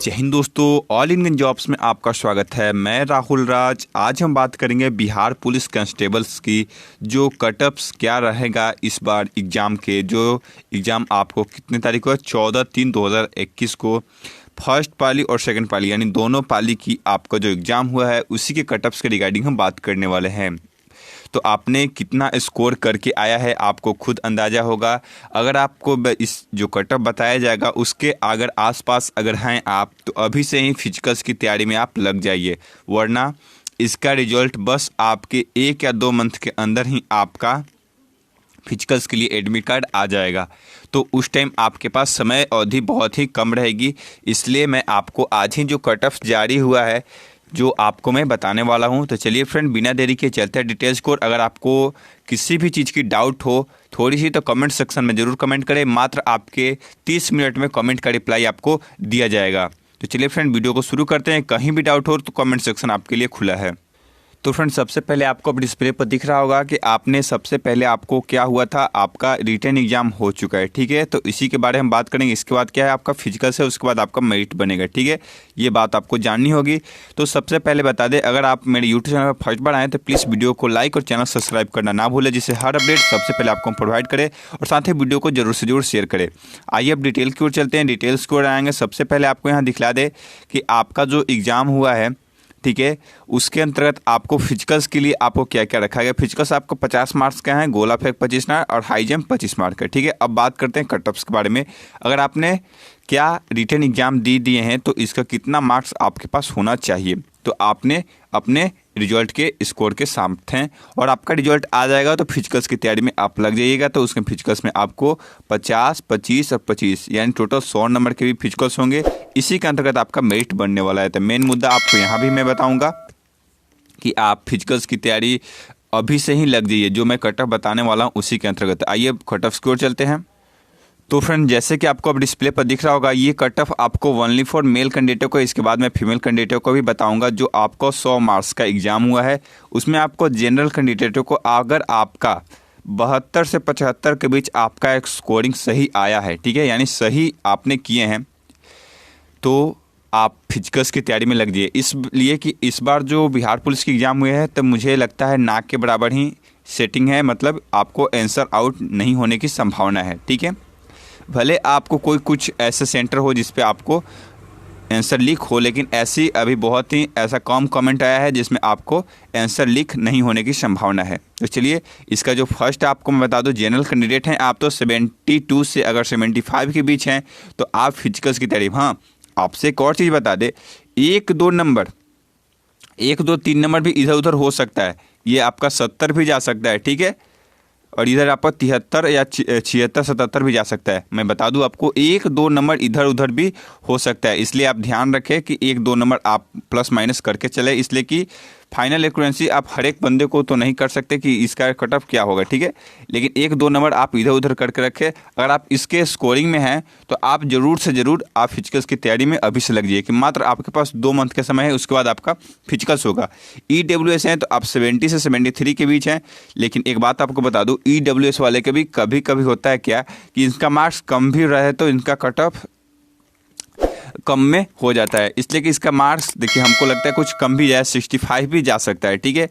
जय हिंद दोस्तों, all Indian jobs में आपका स्वागत है। मैं राहुल राज। आज हम बात करेंगे बिहार पुलिस कांस्टेबल्स की जो कटअप्स क्या रहेगा इस बार एग्ज़ाम के। जो एग्ज़ाम आपको कितने तारीख को है, 14/3/2021 को फर्स्ट पाली और सेकंड पाली यानी दोनों पाली की आपका जो एग्ज़ाम हुआ है उसी के कटअप्स के रिगार्डिंग हम बात करने वाले हैं। तो आपने कितना स्कोर करके आया है आपको खुद अंदाज़ा होगा। अगर आपको इस जो कटअप बताया जाएगा उसके अगर आसपास अगर हैं आप तो अभी से ही फिजिकल्स की तैयारी में आप लग जाइए, वरना इसका रिजल्ट बस आपके 1 या 2 मंथ के अंदर ही आपका फिजिकल्स के लिए एडमिट कार्ड आ जाएगा। तो उस टाइम आपके पास समय अवधि बहुत ही कम रहेगी। इसलिए मैं आपको आज ही जो कटअप्स जारी हुआ है जो आपको मैं बताने वाला हूं। तो चलिए फ्रेंड, बिना देरी के चलते हैं डिटेल्स को। अगर आपको किसी भी चीज़ की डाउट हो थोड़ी सी तो कमेंट सेक्शन में ज़रूर कमेंट करें। मात्र आपके 30 मिनट में कमेंट का रिप्लाई आपको दिया जाएगा। तो चलिए फ्रेंड, वीडियो को शुरू करते हैं। कहीं भी डाउट हो तो कमेंट सेक्शन आपके लिए खुला है। तो फ्रेंड, सबसे पहले आपको डिस्प्ले पर दिख रहा होगा कि आपने सबसे पहले आपको क्या हुआ था, आपका रिटन एग्जाम हो चुका है। ठीक है, तो इसी के बारे में बात करेंगे। इसके बाद क्या है, आपका फिजिकल से उसके बाद आपका मेरिट बनेगा। ठीक है, ये बात आपको जाननी होगी। तो सबसे पहले बता दें, अगर आप मेरे यूट्यूब चैनल पर फर्स्ट बार आए तो प्लीज़ वीडियो को लाइक और चैनल सब्सक्राइब करना ना भूलें, जिससे हर अपडेट सबसे पहले आपको प्रोवाइड करें और साथ ही वीडियो को जरूर से जरूर शेयर करें। आइए अब डिटेल की ओर चलते हैं। डिटेल्स की ओर आएंगे। सबसे पहले आपको यहाँ दिखला दे कि आपका जो एग्ज़ाम हुआ है, ठीक है, उसके अंतर्गत आपको फिजिकल्स के लिए आपको क्या क्या रखा गया। फिजिकल्स आपको 50 मार्क्स का है, गोला फेंक 25 मार्क्स और हाई जंप 25 मार्क्स का। ठीक है, अब बात करते हैं कटअप्स के बारे में। अगर आपने क्या रिटन एग्जाम दिए हैं तो इसका कितना मार्क्स आपके पास होना चाहिए। तो आपने अपने रिजल्ट के स्कोर के साथ हैं और आपका रिजल्ट आ जाएगा तो फिजिकल्स की तैयारी में आप लग जाइएगा। तो उसके फिजिकल्स में आपको 50, 25 और 25 यानी टोटल 100 नंबर के भी फिजिकल्स होंगे। इसी के अंतर्गत आपका मेरिट बनने वाला है। तो मेन मुद्दा आपको यहाँ भी मैं बताऊँगा कि आप फिजिकल्स की तैयारी अभी से ही लग जाइए। जो मैं कटअप बताने वाला हूँ उसी के अंतर्गत। आइए कटअप स्कोर चलते हैं। तो फ्रेंड, जैसे कि आपको अब डिस्प्ले पर दिख रहा होगा, ये कटअप आपको ओनली फॉर मेल कैंडिडेट को, इसके बाद मैं फीमेल कैंडिडेट को भी बताऊंगा। जो आपको 100 मार्क्स का एग्जाम हुआ है उसमें आपको जनरल कैंडिडेटों को अगर आपका 72 से 75 के बीच आपका एक स्कोरिंग सही आया है, ठीक है, यानी सही आपने किए हैं, तो आप फिजिकल्स की तैयारी में लग जाइए। इसलिए कि इस बार जो बिहार पुलिस की एग्ज़ाम हुए हैं तो मुझे लगता है नाक के बराबर ही सेटिंग है, मतलब आपको आंसर आउट नहीं होने की संभावना है। ठीक है, भले आपको कोई कुछ ऐसे सेंटर हो जिस पे आपको आंसर लीक हो, लेकिन ऐसी अभी बहुत ही ऐसा कम कमेंट आया है जिसमें आपको आंसर लीक नहीं होने की संभावना है। तो चलिए, इसका जो फर्स्ट आपको मैं बता दूं, जनरल कैंडिडेट हैं आप तो 72 से अगर 75 के बीच हैं तो आप फिजिकल्स की तैयारी। हाँ, आपसे एक और चीज़ बता दे, 1, 2 नंबर 1, 2, 3 नंबर भी इधर उधर हो सकता है। ये आपका 70 भी जा सकता है। ठीक है, और इधर आपका 73 या 76, 77 भी जा सकता है। मैं बता दूं आपको 1, 2 नंबर इधर उधर भी हो सकता है। इसलिए आप ध्यान रखें कि 1, 2 नंबर आप प्लस माइनस करके चले, इसलिए कि फाइनल एक्यूरेंसी आप हर एक बंदे को तो नहीं कर सकते कि इसका कटअप क्या होगा। ठीक है, लेकिन 1, 2 नंबर आप इधर उधर करके रखें। अगर आप इसके स्कोरिंग में हैं तो आप ज़रूर से ज़रूर आप फिजिकल्स की तैयारी में अभी से लग जाइए कि मात्र आपके पास 2 मंथ का समय है, उसके बाद आपका फिजिकल्स होगा। EWS हैं तो आप 70 से 73 के बीच हैं। लेकिन एक बात आपको बता दूँ, EWS वाले के भी कभी कभी होता है क्या कि इनका मार्क्स कम भी रहे तो इनका कटअप कम में हो जाता है। इसलिए कि इसका मार्क्स देखिए हमको लगता है कुछ कम भी जाए, 65 भी जा सकता है। ठीक है,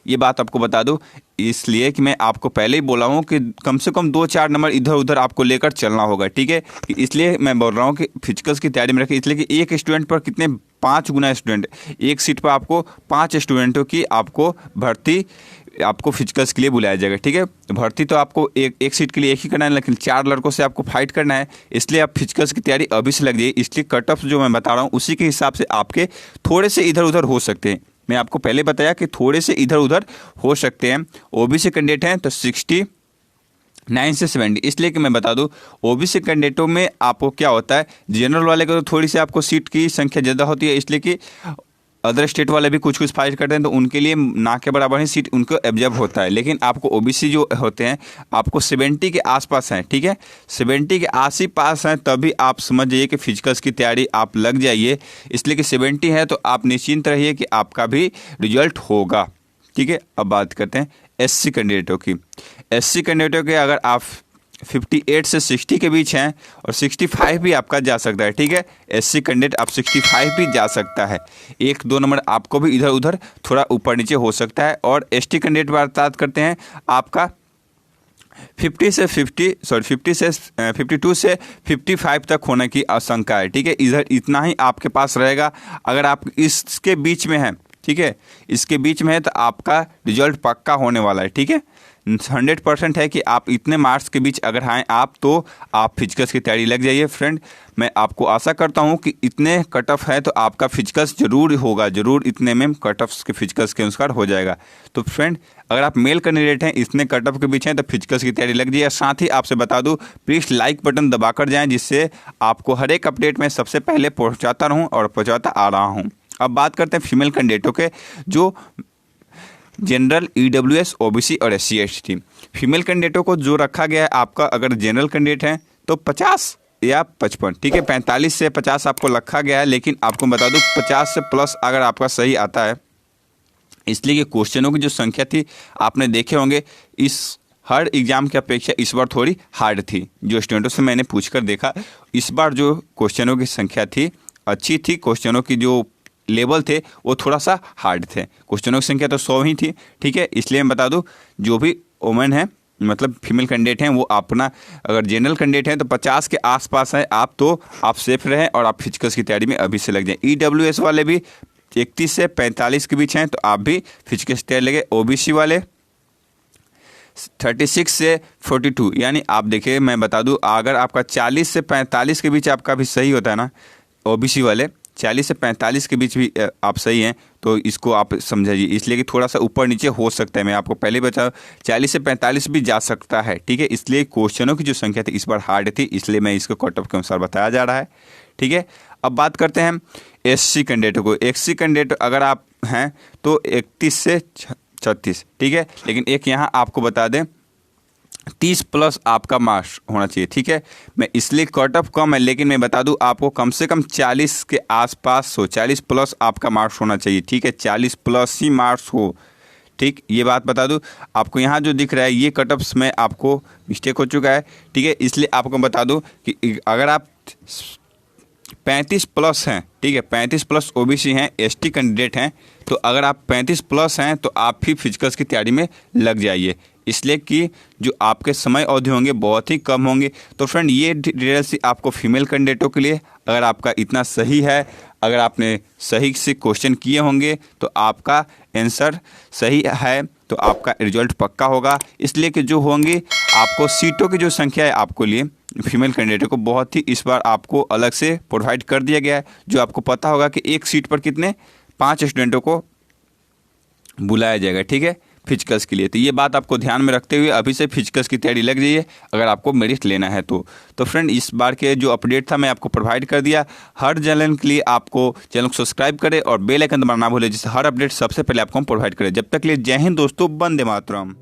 ये बात आपको बता दूं, इसलिए कि मैं आपको पहले ही बोला हूं कि कम से कम 2-4 नंबर इधर उधर आपको लेकर चलना होगा। ठीक है, इसलिए मैं बोल रहा हूं कि फिजिकल्स की तैयारी में रखें। इसलिए कि एक स्टूडेंट पर कितने 5 गुना स्टूडेंट, एक सीट पर आपको 5 स्टूडेंटों की आपको भर्ती आपको फिजिकल्स के लिए बुलाया जाएगा। ठीक है, भर्ती तो आपको एक सीट के लिए एक ही करना है, लेकिन 4 लड़कों से आपको फाइट करना है। इसलिए आप फिजिकल्स की तैयारी अभी से लग जाइए। इसलिए कटअप जो मैं बता रहा हूँ उसी के हिसाब से आपके थोड़े से इधर उधर हो सकते हैं। मैं आपको पहले बताया कि थोड़े से इधर उधर हो सकते हैं। ओबीसी कैंडिडेट हैं तो 69 से 70। इसलिए कि मैं बता दूं, ओबीसी कैंडिडेटों में आपको क्या होता है, जनरल वाले को तो थोड़ी सी आपको सीट की संख्या ज़्यादा होती है, इसलिए कि अदर स्टेट वाले भी कुछ कुछ फाइट करते हैं तो उनके लिए ना के बराबर ही सीट उनको एब्जॉर्ब होता है। लेकिन आपको ओबीसी जो होते हैं आपको 70 के आसपास हैं। ठीक है, 70 के आस ही पास हैं, तभी आप समझ जाइए कि फिजिकल्स की तैयारी आप लग जाइए। इसलिए कि 70 है तो आप निश्चिंत रहिए कि आपका भी रिजल्ट होगा। ठीक है, अब बात करते हैं एससी कैंडिडेटों की। एससी कैंडिडेटों के अगर आप 58 से 60 के बीच हैं और 65 भी आपका जा सकता है, ठीक है। SC कैंडिडेट आप 65 भी जा सकता है, 1-2 नंबर आपको भी इधर उधर थोड़ा ऊपर नीचे हो सकता है। और ST कैंडिडेट बात करते हैं, आपका 52 से 52 से 55 तक होने की आशंका है, ठीक है। इधर इतना ही आपके पास रहेगा। अगर आप इसके बीच में हैं, ठीक है, इसके बीच में है तो आपका रिजल्ट पक्का होने वाला है, ठीक है। 100% है कि आप इतने मार्क्स के बीच अगर हैं आप, तो आप फिजिकल्स की तैयारी लग जाइए फ्रेंड। मैं आपको आशा करता हूं कि इतने कट ऑफ है तो आपका फिजिकल्स जरूर होगा, जरूर इतने में कट ऑफ के फिजिकल्स के अनुसार हो जाएगा। तो फ्रेंड, अगर आप मेल कैंडिडेट हैं, इतने कट ऑफ के बीच हैं, तो फिजिकल्स की तैयारी लग जाइए। साथ ही आपसे बता दूं, प्लीज़ लाइक बटन दबाकर जाएँ, जिससे आपको हर एक अपडेट में सबसे पहले पहुँचाता रहूँ और पहुँचाता आ रहा हूँ। अब बात करते हैं फीमेल कैंडिडेटों के, जो जनरल, EWS, OBC और SC ST। फीमेल कैंडिडेटों को जो रखा गया है आपका, अगर जनरल कैंडिडेट हैं तो 50 या 55, ठीक है, 45 से 50 आपको रखा गया है। लेकिन आपको बता दूं 50 से प्लस अगर आपका सही आता है, इसलिए कि क्वेश्चनों की जो संख्या थी आपने देखे होंगे, इस हर एग्ज़ाम की अपेक्षा इस बार थोड़ी हार्ड थी। जो स्टूडेंटों से मैंने पूछकर देखा, इस बार जो क्वेश्चनों की संख्या थी अच्छी थी, क्वेश्चनों की जो लेवल थे वो थोड़ा सा हार्ड थे। क्वेश्चनों की संख्या तो 100 ही थी, ठीक है। इसलिए मैं बता दूं, जो भी वुमेन है, मतलब फीमेल कैंडिडेट हैं, वो अपना अगर जनरल कैंडिडेट हैं तो 50 के आसपास है आप, तो आप सेफ रहें और आप फिजिकल्स की तैयारी में अभी से लग जाएं। EWS वाले भी 31 से 45 के बीच हैं तो आप भी फिजिकल्स की तैयारी लगे। OBC वाले 36 से 42, यानी आप देखिए, मैं बता दूं, अगर आपका 40 से 45 के बीच आपका भी सही होता है ना, OBC वाले 40 से 45 के बीच भी आप सही हैं, तो इसको आप समझाइए। इसलिए कि थोड़ा सा ऊपर नीचे हो सकता है, मैं आपको पहले बता, 40 से 45 भी जा सकता है, ठीक है। इसलिए क्वेश्चनों की जो संख्या थी इस बार हार्ड थी, इसलिए मैं इसको कट ऑफ के अनुसार बताया जा रहा है, ठीक है। अब बात करते हैं SC कैंडिडेटों को। SC कैंडिडेट अगर आप हैं तो 31 से 36, ठीक है। लेकिन एक यहाँ आपको बता दें, 30 प्लस आपका मार्क्स होना चाहिए, ठीक है। मैं इसलिए कट ऑफ कम है, लेकिन मैं बता दूं आपको कम से कम 40 के आसपास हो, 40 प्लस आपका मार्क्स होना चाहिए, ठीक है। 40 प्लस ही मार्क्स हो, ठीक। ये बात बता दूं आपको, यहाँ जो दिख रहा है ये कट ऑफ्स में आपको मिस्टेक हो चुका है, ठीक है। इसलिए आपको बता दूं कि अगर आप 35 प्लस हैं, ठीक है, 35 प्लस OBC हैं, ST कैंडिडेट हैं, तो अगर आप 35 प्लस हैं तो आप भी फिजिकल्स की तैयारी में लग जाइए। इसलिए कि जो आपके समय अवधि होंगे बहुत ही कम होंगे। तो फ्रेंड, ये डिटेल्स आपको फीमेल कैंडिडेटों के लिए, अगर आपका इतना सही है, अगर आपने सही से क्वेश्चन किए होंगे तो आपका आंसर सही है, तो आपका रिजल्ट पक्का होगा। इसलिए कि जो होंगे आपको सीटों की जो संख्या है आपको लिए फीमेल कैंडिडेट को बहुत ही इस बार आपको अलग से प्रोवाइड कर दिया गया है, जो आपको पता होगा कि एक सीट पर कितने 5 स्टूडेंटों को बुलाया जाएगा, ठीक है, फिजिकल्स के लिए। तो ये बात आपको ध्यान में रखते हुए अभी से फिजिकल्स की तैयारी लग जाइए, अगर आपको मेरिट लेना है तो। फ्रेंड, इस बार के जो अपडेट था मैं आपको प्रोवाइड कर दिया। हर चैनल के लिए आपको चैनल को सब्सक्राइब करें और बेल आइकन दबाना ना भूलें, जिससे हर अपडेट सबसे पहले आपको हम प्रोवाइड करें। जब तक के लिए जय हिंद दोस्तों, वंदे मातरम।